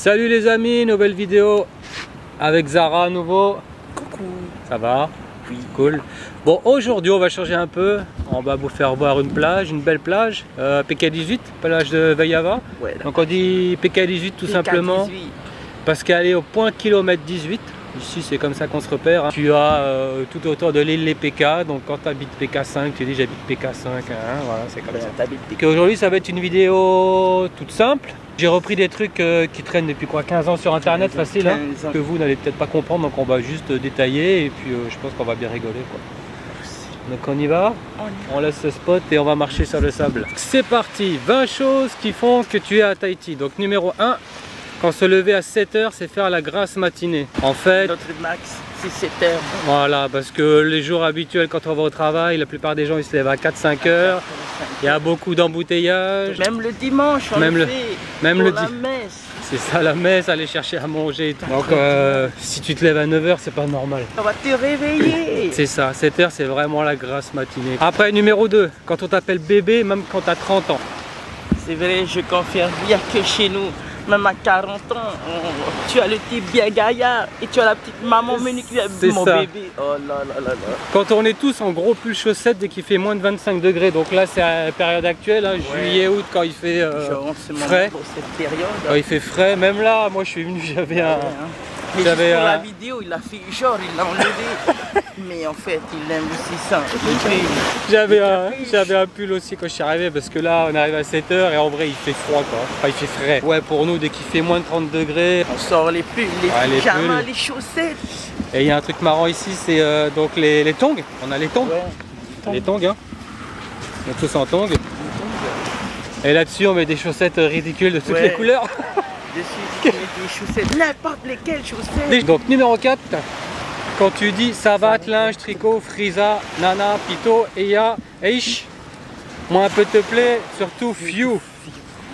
Salut les amis, nouvelle vidéo avec Zara à nouveau. Coucou. Ça va? Oui. Cool. Bon, aujourd'hui on va changer un peu. On va vous faire voir une plage, une belle plage. PK18, plage de Vaiava. Ouais, donc on dit PK18 tout simplement parce qu'elle est au point kilomètre 18. Ici c'est comme ça qu'on se repère. Hein. Tu as tout autour de l'île les PK. Donc quand tu habites PK5, tu dis j'habite PK5. Hein, voilà, c'est comme ça. Aujourd'hui ça va être une vidéo toute simple. J'ai repris des trucs qui traînent depuis quoi 15 ans sur internet, facile, hein, que vous n'allez peut-être pas comprendre, donc on va juste détailler et puis je pense qu'on va bien rigoler quoi. Donc on y va, on laisse ce spot et on va marcher sur le sable. C'est parti, 20 choses qui font que tu es à Tahiti. Donc numéro 1, quand se lever à 7 h, c'est faire la grasse matinée. En fait, notre max, c'est 7 h. Voilà, parce que les jours habituels quand on va au travail, la plupart des gens ils se lèvent à 4-5 h. Il y a beaucoup d'embouteillages. Même le dimanche, on le fait même pour le la messe. C'est ça la messe, aller chercher à manger et tout. Donc si tu te lèves à 9 h, c'est pas normal. On va te réveiller. C'est ça, 7 h c'est vraiment la grasse matinée. Après numéro 2, quand on t'appelle bébé, même quand tu as 30 ans. C'est vrai, je confirme, il n'y a que chez nous. Même à 40 ans, tu as le type bien gaillard et tu as la petite maman menu qui est mon bébé. Oh là là là là. Quand on est tous en gros pull chaussettes dès qu'il fait moins de 25 degrés, donc là c'est à la période actuelle, hein, juillet, août, quand il fait frais. Pour cette période. Quand il fait frais, même là, moi je suis venu, j'avais un... Mais pour la vidéo, il a fait genre, il l'a enlevé. Mais en fait, il aime aussi ça. J'avais un pull aussi quand je suis arrivé parce que là, on arrive à 7 h et en vrai, il fait froid quoi. Enfin, il fait frais. Ouais, pour nous, dès qu'il fait moins de 30 degrés, on sort les pulls, les pyjamas, les chaussettes. Et il y a un truc marrant ici, c'est donc les tongs. On a les tongs. Ouais, les tongs, hein. On est tous en tongs. Et là-dessus, on met des chaussettes ridicules de toutes les couleurs. Dessus, tu mets des chaussettes, n'importe lesquelles chaussettes. Donc numéro 4, quand tu dis savate, linge, tricot, frisa, nana, pito, eya, eish, moi un peu te plaît, surtout few.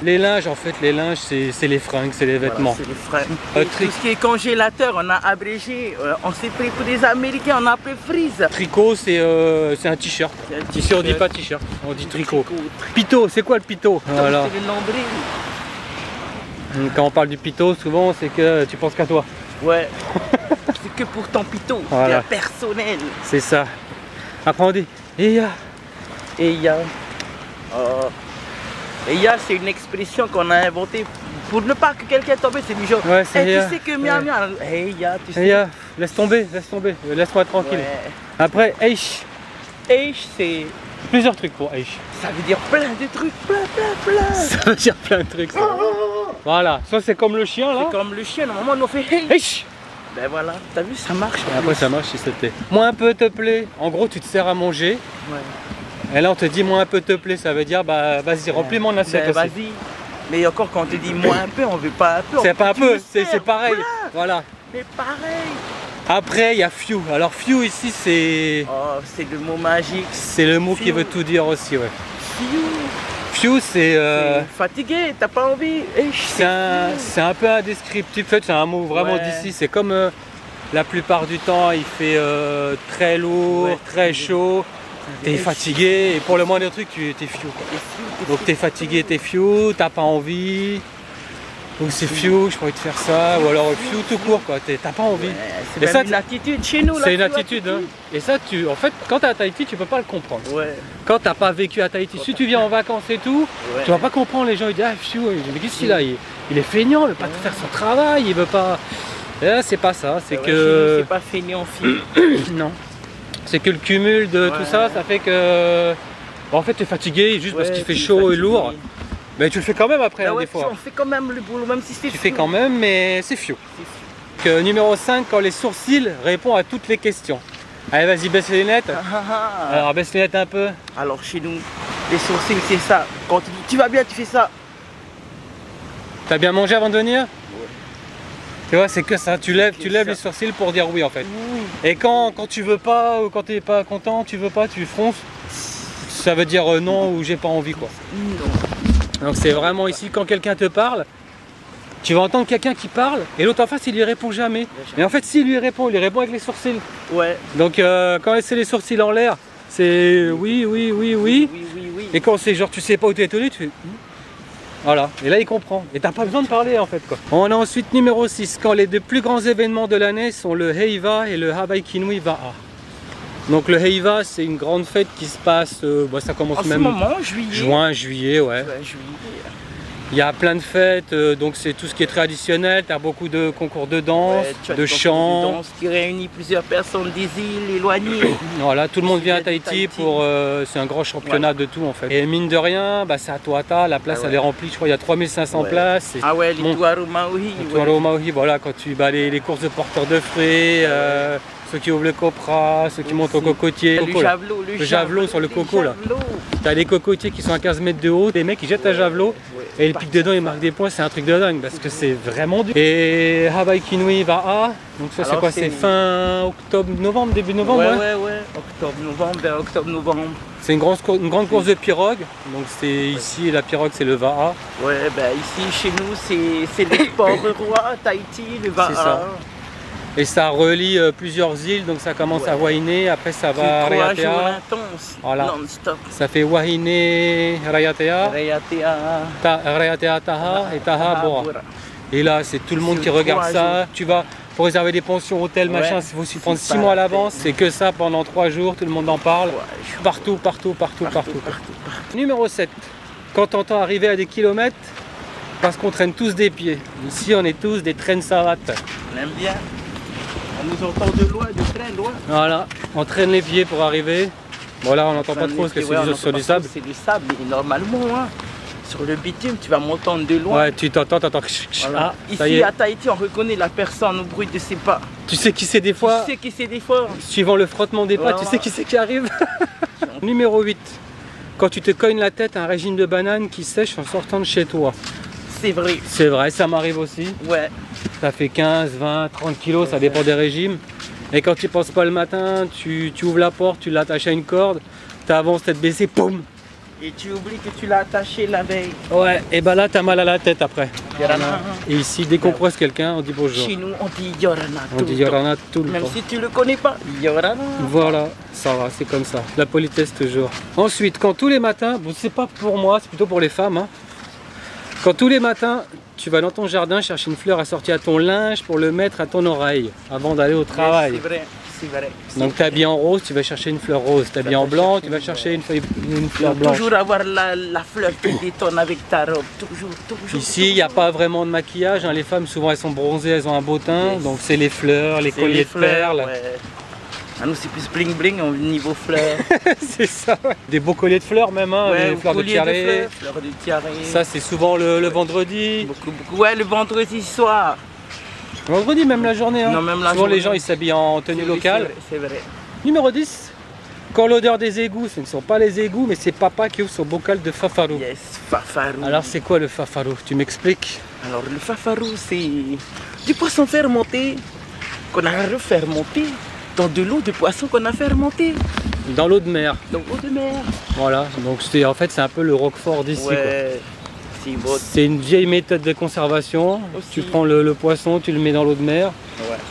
Les linges, en fait, les linges, c'est les fringues, c'est les vêtements. Voilà, c'est les fringues. Tout ce qui est congélateur, on a abrégé, on s'est pris pour des Américains, on a appelé freeze. Tricot, c'est un t-shirt. Ici, on dit pas t-shirt, on dit tricot. Pito, c'est quoi le pito? Voilà. C'est le nombril. Quand on parle du pito, souvent, c'est que tu penses qu'à toi. Ouais. C'est que pour ton pito, voilà. C'est personnel. C'est ça. Après, on dit eya. Eya. Oh. Eya, c'est une expression qu'on a inventée pour ne pas que quelqu'un tombe, c'est du genre. Ouais, tu sais que miam miam. Eya, tu sais. Eya, laisse tomber, laisse-moi tranquille. Ouais. Après, eish. Eish, c'est. Plusieurs trucs pour eish. Ça veut dire plein de trucs, plein. Ça veut dire plein de trucs. Ça. Voilà, ça c'est comme le chien là. C'est comme le chien, normalement nous on fait hey. Eish. Ben voilà, t'as vu, ça marche. Et après ça marche si c'était. Moi un peu te plaît. En gros, tu te sers à manger. Ouais. Et là on te dit moi un peu te plaît, ça veut dire bah vas-y, remplis mon assiette. Ben, vas-y. Mais encore quand on te dit moi un peu, on veut pas un peu. C'est pas un peu, c'est pareil. Plein. Voilà. Mais pareil. Après il y a few. Alors few ici c'est. Oh, c'est le mot magique. C'est le mot qui veut tout dire aussi, ouais. Few c'est fatigué, t'as pas envie. C'est un peu indescriptible. En fait, c'est un mot vraiment d'ici. C'est comme la plupart du temps, il fait très lourd, très chaud. T'es fatigué et pour le moindre truc, t'es few. Donc t'es fatigué, t'es few, t'as pas envie. Ou c'est few, j'ai pas envie de faire ça. Ou alors few tout court, quoi. T'as pas envie. Ouais, c'est une attitude chez nous. C'est une attitude. Hein. Et ça, en fait, quand t'es à Tahiti, tu peux pas le comprendre. Ouais. Quand t'as pas vécu à Tahiti, si tu viens en vacances et tout, tu vas pas comprendre. Les gens ils disent ah few, mais qu'est-ce qu'il a, il est feignant, il veut pas faire son travail, il veut pas. Et là, c'est pas ça. C'est que. C'est pas feignant, fille. Non. C'est que le cumul de tout ça, ça fait que. Bon, en fait, t'es fatigué juste parce qu'il fait chaud et lourd. Mais tu le fais quand même après, des fois. On fait quand même le boulot, même si c'est Tu fais quand même, mais c'est few. Numéro 5, quand les sourcils répondent à toutes les questions. Allez, vas-y, baisse les lunettes. Alors, baisse les lunettes un peu. Alors, chez nous, les sourcils, c'est ça. Quand tu dis tu vas bien, tu fais ça. T'as bien mangé avant de venir? Ouais. Tu vois, c'est que ça. Tu lèves les sourcils pour dire oui, en fait. Oui. Et quand tu veux pas, ou quand t'es pas content, tu veux pas, tu fronces. Ça veut dire non ou j'ai pas envie, quoi. Non. Donc c'est vraiment ici, quand quelqu'un te parle, tu vas entendre quelqu'un qui parle et l'autre en face il lui répond jamais. Mais en fait s'il lui répond, il lui répond avec les sourcils. Ouais. Donc quand c'est les sourcils en l'air, c'est oui. Et quand c'est genre tu sais pas où tu es étonné, tu fais Voilà, et là il comprend. Et t'as pas besoin de parler en fait quoi. On a ensuite numéro 6, quand les deux plus grands événements de l'année sont le Heiva et le Havaikinui Va'a. Donc le Heiva, c'est une grande fête qui se passe, ça commence en même ce moment, juillet. Juin, juillet, ouais. Ouais, juillet. Il y a plein de fêtes, donc c'est tout ce qui est traditionnel, tu as beaucoup de concours de danse, de chant. De danse qui réunit plusieurs personnes des îles éloignées. Voilà, tout le monde vient à Tahiti pour, c'est un grand championnat de tout en fait. Et mine de rien, c'est à Toata, la place elle est remplie, je crois il y a 3500 places. Ah ouais, les Tuaru Maui. Les Tuaru Maui, voilà, quand tu les courses de porteurs de frais, ceux qui ouvrent le copra, ceux qui montent au cocotier. Le javelot sur le coco là. Tu as les cocotiers qui sont à 15 mètres de haut, les mecs ils jettent un javelot. Et ils piquent dedans, ils marquent des points, c'est un truc de dingue parce que c'est vraiment dur. Et Havaikinui Va'a, donc ça c'est quoi? C'est fin octobre-novembre, début novembre? Ouais. Octobre-novembre, vers octobre-novembre. C'est une grande course de pirogue, donc c'est ici la pirogue c'est le Va'a. Ouais, ici chez nous c'est le port roi, Tahiti, le Va'a. C'est ça. Et ça relie plusieurs îles, donc ça commence à Wahine, après ça va à Raiatea. Voilà. Non-stop. Ça fait Wahine, Raiatea, Raiatea Taha et Taha Bora. Et là, c'est tout le monde qui regarde ça. Tu vas pour réserver des pensions, hôtels, machin, il faut s'y prendre 6 mois à l'avance. C'est que ça pendant 3 jours, tout le monde en parle. Partout. Numéro 7. Quand on entend arriver à des kilomètres, parce qu'on traîne tous des pieds. Ici, on est tous des traînes savates. On aime bien. On nous entend de loin, de très loin. Voilà, on traîne les pieds pour arriver. Bon là on n'entend pas trop parce que c'est sur du sable. C'est du sable, mais normalement, sur le bitume, tu vas m'entendre de loin. Ouais, tu t'entends. Voilà. Ici à Tahiti, on reconnaît la personne au bruit de ses pas. Tu sais qui c'est des fois. Tu sais qui c'est des fois. Suivant le frottement des pas, tu sais qui c'est qui arrive. Numéro 8. Quand tu te cognes la tête à un régime de banane qui sèche en sortant de chez toi. C'est vrai. C'est vrai, ça m'arrive aussi. Ouais. Ça fait 15, 20, 30 kilos, ça dépend des régimes. Et quand tu penses pas le matin, tu ouvres la porte, tu l'attaches à une corde, tu avances tête baissée, poum. Et tu oublies que tu l'as attaché la veille. Ouais, et là t'as mal à la tête après. Yorana. Et ici, dès qu'on croise quelqu'un, on dit bonjour. Chez nous, on dit Yorana. On dit Yorana tout le temps. Même si tu le connais pas, Yorana. Voilà, ça va, c'est comme ça. La politesse toujours. Ensuite, quand tous les matins, bon, c'est pas pour moi, c'est plutôt pour les femmes. Hein. Quand tous les matins, tu vas dans ton jardin chercher une fleur assortie à ton linge pour le mettre à ton oreille avant d'aller au travail. C'est vrai, c'est vrai. Donc tu es habillé en rose, tu vas chercher une fleur rose. Tu es habillé en blanc, tu vas chercher une fleur blanche. Toujours avoir la fleur qui détonne avec ta robe. Toujours. Ici, il n'y a pas vraiment de maquillage. Hein. Les femmes, souvent, elles sont bronzées, elles ont un beau teint. Donc c'est les fleurs, les colliers de perles. Ouais. Ah, nous, c'est plus bling bling au niveau fleurs. C'est ça, ouais. Des beaux colliers de fleurs même, hein, ouais, des fleurs de tiare. Ça, c'est souvent le vendredi. Beaucoup. Ouais, le vendredi soir. Le vendredi, même la journée. Hein. Non, même la souvent, journée. les gens, ils s'habillent en tenue locale. C'est vrai. Numéro 10. Quand l'odeur des égouts, ce ne sont pas les égouts, mais c'est papa qui ouvre son bocal de fafarou. Yes, fafarou. Alors, c'est quoi le fafarou? Tu m'expliques? Alors, le fafarou, c'est du poisson fermenté qu'on a refermenté dans de l'eau de poisson qu'on a fermenté. Dans l'eau de mer. Dans l'eau de mer. Voilà, donc en fait c'est un peu le roquefort d'ici. Ouais, c'est une vieille méthode de conservation. Aussi. Tu prends le poisson, tu le mets dans l'eau de mer,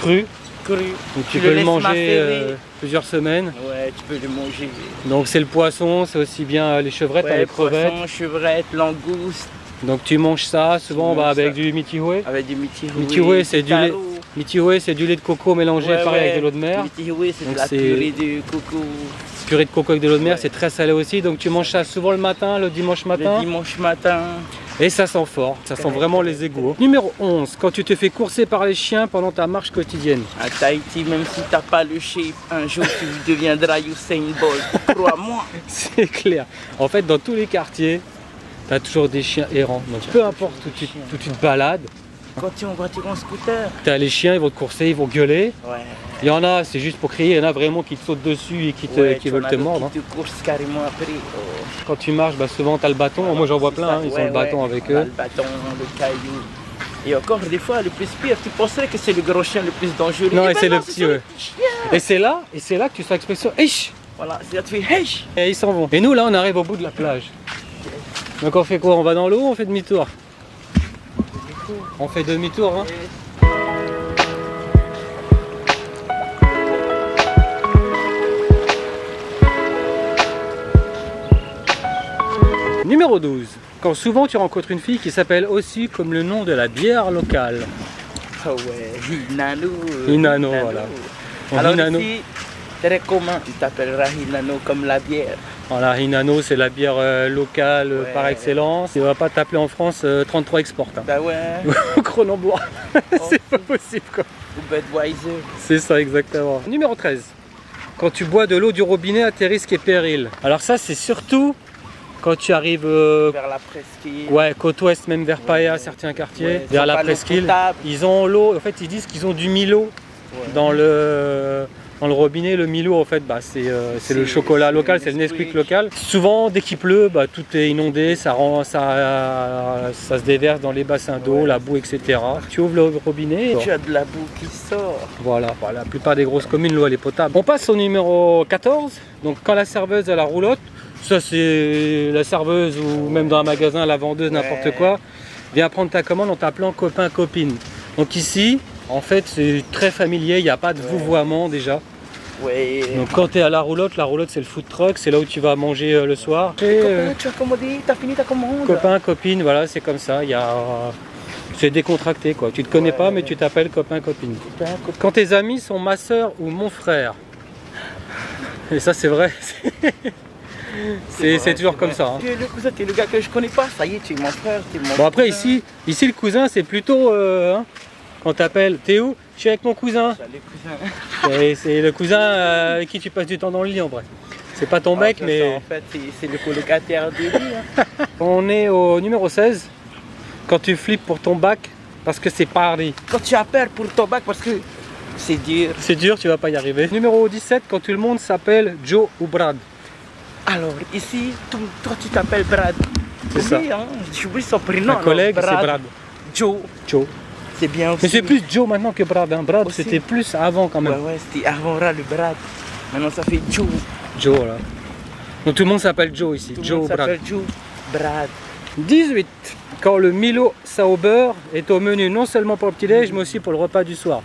cru. Donc tu peux le manger plusieurs semaines. Ouais, tu peux le manger. Donc c'est le poisson, c'est aussi bien les chevrettes, les crevettes. Poisson, chevrettes, langoustes. Donc tu manges ça, souvent avec du mitihue. Avec du mitihue. Mitihue c'est du lait. Mitihue c'est du lait de coco mélangé pareil avec de l'eau de mer. Mitihue c'est de la purée de coco. Purée de coco avec de l'eau de mer, c'est très salé aussi. Donc tu manges ça souvent le matin, le dimanche matin. Le dimanche matin. Et ça sent fort, ça sent vraiment les égouts. Numéro 11, quand tu te fais courser par les chiens pendant ta marche quotidienne. À Tahiti, même si t'as pas le shape, un jour tu deviendras Usain Bolt, crois-moi. C'est clair. En fait, dans tous les quartiers, tu as toujours des chiens errants. Donc peu importe où tu te balades. Quand tu es en voiture, en scooter. Tu as les chiens, ils vont te courser, ils vont gueuler. Ouais. Il y en a, c'est juste pour crier. Il y en a vraiment qui te sautent dessus et qui veulent te mordre. Qui te coursent carrément après. Quand tu marches, souvent tu as le bâton. Alors, moi j'en vois plein, ils ont le bâton avec eux. Le bâton, le caillou. Et encore des fois, le plus pire, tu penserais que c'est le gros chien le plus dangereux. Non, et c'est le petit, ouais. Et c'est là que tu fais l'expression Eish. Voilà, c'est là que tu fais Eish. Et ils s'en vont. Et nous là, on arrive au bout de la plage. Donc on fait quoi? On va dans l'eau ou on fait demi-tour? On fait demi-tour, hein. Numéro 12. quand souvent tu rencontres une fille qui s'appelle aussi comme le nom de la bière locale. Ah ouais, Hinano. Hinano, voilà. Donc, Alors Hinano. ici, très commun, tu t'appelleras Hinano comme la bière. Voilà, Hinano, c'est la bière locale par excellence. Il ne va pas t'appeler en France 33 Export. Hein. Bah ouais. Ou Kronenbourg. C'est pas possible quoi. Ou Budweiser. C'est ça exactement. Numéro 13. Quand tu bois de l'eau du robinet à tes risques et périls. Alors ça c'est surtout quand tu arrives vers la presqu'île. Ouais, côte ouest, même vers Paia, certains quartiers, vers la presqu'île. Ils ont l'eau, en fait ils disent qu'ils ont du Milo dans le robinet. Le Milo en fait bah, c'est le chocolat local, c'est le Nesquik local. Souvent dès qu'il pleut, bah, tout est inondé, ça se déverse dans les bassins d'eau, la boue, etc. Tu ouvres le robinet. Tu as de la boue qui sort. Voilà, la plupart des grosses communes, l'eau elle est potable. On passe au numéro 14, donc quand la serveuse a la roulotte, ça c'est la serveuse ou même dans un magasin, la vendeuse, n'importe quoi, vient prendre ta commande en t'appelant copain, copine. Donc ici, en fait c'est très familier, il n'y a pas de vouvoiement déjà. Ouais. Donc quand tu es à la roulotte c'est le food truck, c'est là où tu vas manger le soir. Copain, tu as commandé, tu as fini ta commande. Copain, copine, voilà c'est comme ça, c'est décontracté quoi. Tu te connais pas mais tu t'appelles copain, copine. Quand tes amis sont ma soeur ou mon frère. Et ça c'est vrai. C'est toujours comme ça. Hein. Tu es le cousin, tu es le gars que je connais pas, ça y est, tu es mon frère, tu es mon Bon après ici le cousin c'est plutôt hein, quand t'appelles, t'es où? Je suis avec mon cousin. C'est le cousin avec qui tu passes du temps dans le lit en vrai. C'est pas ton mec mais... Ça, en fait c'est le colocataire du lit. Hein. On est au numéro 16. Quand tu flippes pour ton bac parce que c'est Paris. Quand tu appelles pour ton bac parce que c'est dur. C'est dur, tu vas pas y arriver. Numéro 17, quand tout le monde s'appelle Joe ou Brad. Alors ici, toi tu t'appelles Brad. C'est ça. Hein, j'oublie son prénom. Un collègue, c'est Brad. Joe. C'est bien aussi. Mais c'est plus Joe maintenant que Brad. Hein. Brad c'était plus avant quand même. Ouais, c'était avant le Brad. Maintenant ça fait Joe. Joe là. Donc tout le monde s'appelle Joe ici. Joe, Brad. Joe, Brad. 18. Quand le Milo Sauber est au menu non seulement pour le petit-déj mais aussi pour le repas du soir.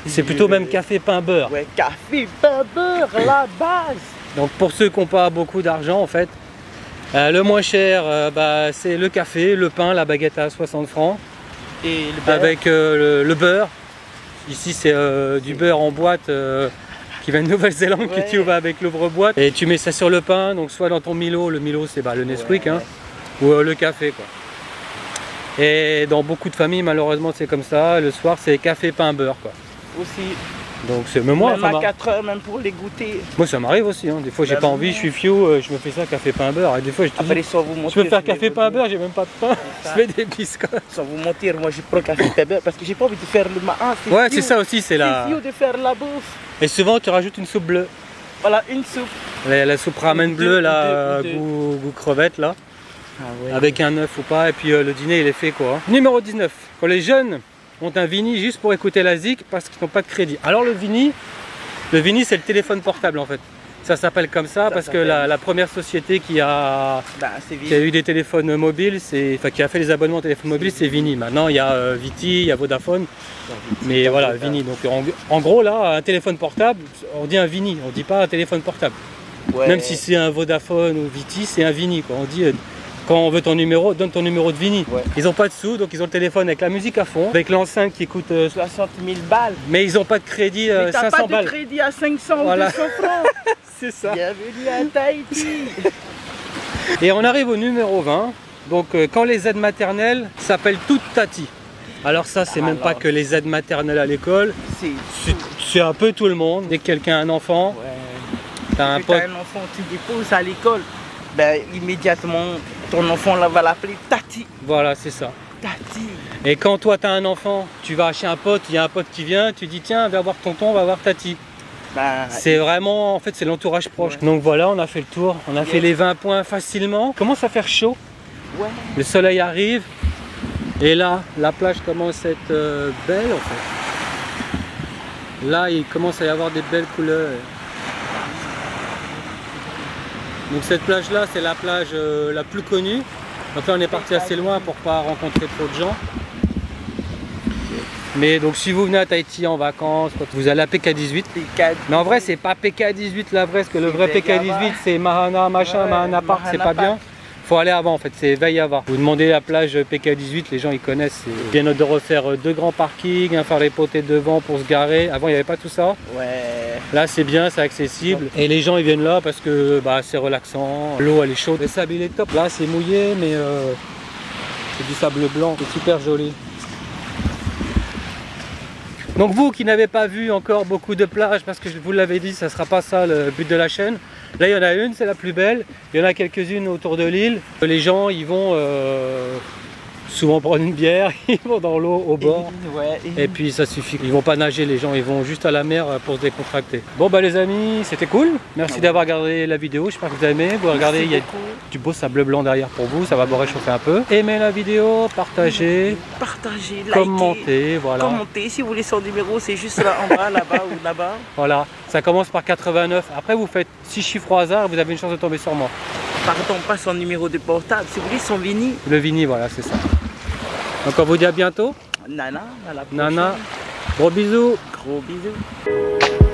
C'est plutôt même café pain beurre. Ouais, café pain beurre, la base. Donc pour ceux qui n'ont pas beaucoup d'argent en fait, le moins cher bah, c'est le café, le pain, la baguette à 60 francs. Et le beurre. Avec le beurre. Ici c'est du beurre en boîte qui vient de Nouvelle-Zélande que tu ouvres avec l'ouvre-boîte. Et tu mets ça sur le pain, donc soit dans ton Milo, le Milo c'est bah, le Nesquik, hein, ou le café quoi. Et dans beaucoup de familles malheureusement c'est comme ça, le soir c'est café, pain, beurre quoi. Aussi. Donc c'est même moi. Même à 4 heures, même pour les goûter. Moi ça m'arrive aussi, hein. Des fois j'ai pas envie, je suis fiou, je me fais ça café pain beurre. Et des fois je te dis, je peux faire café pain beurre, j'ai même pas de pain, je fais des biscottes. Sans vous mentir, moi je prends café pain beurre parce que j'ai pas envie de faire le matin. Ouais c'est ça aussi, c'est la... C'est de faire la bouffe. Et souvent tu rajoutes une soupe bleue. Voilà, une soupe. La soupe ramen bleue là, goût crevette là. Ah ouais. Avec un œuf ou pas, et puis le dîner il est fait quoi. Numéro 19, quand les jeunes ont un Vini juste pour écouter la zik parce qu'ils n'ont pas de crédit. Alors le Vini c'est le téléphone portable en fait. Ça s'appelle comme ça parce que la première société qui a eu des téléphones mobiles, qui a fait les abonnements au téléphone mobile, c'est Vini. Maintenant il y a Viti, il y a Vodafone, mais voilà Vini. Donc en gros là, un téléphone portable, on dit un Vini, on dit pas un téléphone portable. Ouais. Même si c'est un Vodafone ou Viti, c'est un Vini quoi. On dit quand on veut ton numéro, donne ton numéro de Vini. Ouais. Ils n'ont pas de sous, donc ils ont le téléphone avec la musique à fond, avec l'enceinte qui coûte 60 000 balles. Mais ils n'ont pas de crédit 500 balles. Pas de crédit à 500 ou 200 francs. C'est ça. Bienvenue à Tahiti. Et on arrive au numéro 20. Donc quand les aides maternelles s'appellent toutes Tati. Alors ça, c'est même pas que les aides maternelles à l'école. C'est un peu tout le monde. Dès que quelqu'un a un enfant, t'as un pote. T'as un enfant, tu déposes à l'école. Ben, immédiatement, ton enfant là, va l'appeler Tati. Voilà, c'est ça. Tati. Et quand toi tu as un enfant, tu vas chez un pote, il y a un pote qui vient, tu dis tiens, viens voir tonton, va voir Tati. Ben, c'est vraiment, en fait, c'est l'entourage proche. Ouais. Donc voilà, on a fait le tour, on a fait les 20 points facilement. Commence à faire chaud. Ouais. Le soleil arrive. Et là, la plage commence à être belle en fait. Là, il commence à y avoir des belles couleurs. Donc cette plage là c'est la plage la plus connue. Donc là on est parti assez loin pour pas rencontrer trop de gens. Mais donc si vous venez à Tahiti en vacances, vous allez à PK18. Mais en vrai c'est pas PK18 la vraie, parce que le vrai PK18 c'est Mahana machin, Mahana Park, c'est pas bien. Faut aller avant en fait, c'est Veyava. Vous demandez la plage PK18, les gens ils connaissent. C'est bien de refaire deux grands parkings, faire les potées devant pour se garer. Avant il n'y avait pas tout ça. Ouais. Là c'est bien, c'est accessible. Et les gens ils viennent là parce que bah, c'est relaxant. L'eau elle est chaude. Le sable il est top. Là c'est mouillé mais c'est du sable blanc, c'est super joli. Donc vous qui n'avez pas vu encore beaucoup de plages, parce que je vous l'avais dit, ça ne sera pas ça le but de la chaîne. Là il y en a une, c'est la plus belle. Il y en a quelques-unes autour de l'île. Les gens ils vont souvent prendre une bière, ils vont dans l'eau au bord. Et puis ça suffit. Ils vont pas nager les gens, ils vont juste à la mer pour se décontracter. Bon bah les amis, c'était cool. Merci d'avoir regardé la vidéo, j'espère que vous avez aimé. Vous regardez, il y a du beau sable blanc derrière pour vous, ça va vous réchauffer un peu. Aimez la vidéo, partagez, commentez, voilà. Commentez, si vous voulez son numéro, c'est juste là en bas, là-bas ou là-bas. Voilà, ça commence par 89. Après vous faites 6 chiffres au hasard, vous avez une chance de tomber sur moi. Pardon, pas son numéro de portable, si vous voulez son Vini. Le Vini, voilà, c'est ça. Donc on vous dit à bientôt. Nana, à la prochaine. Nana, gros bisous. Gros bisous.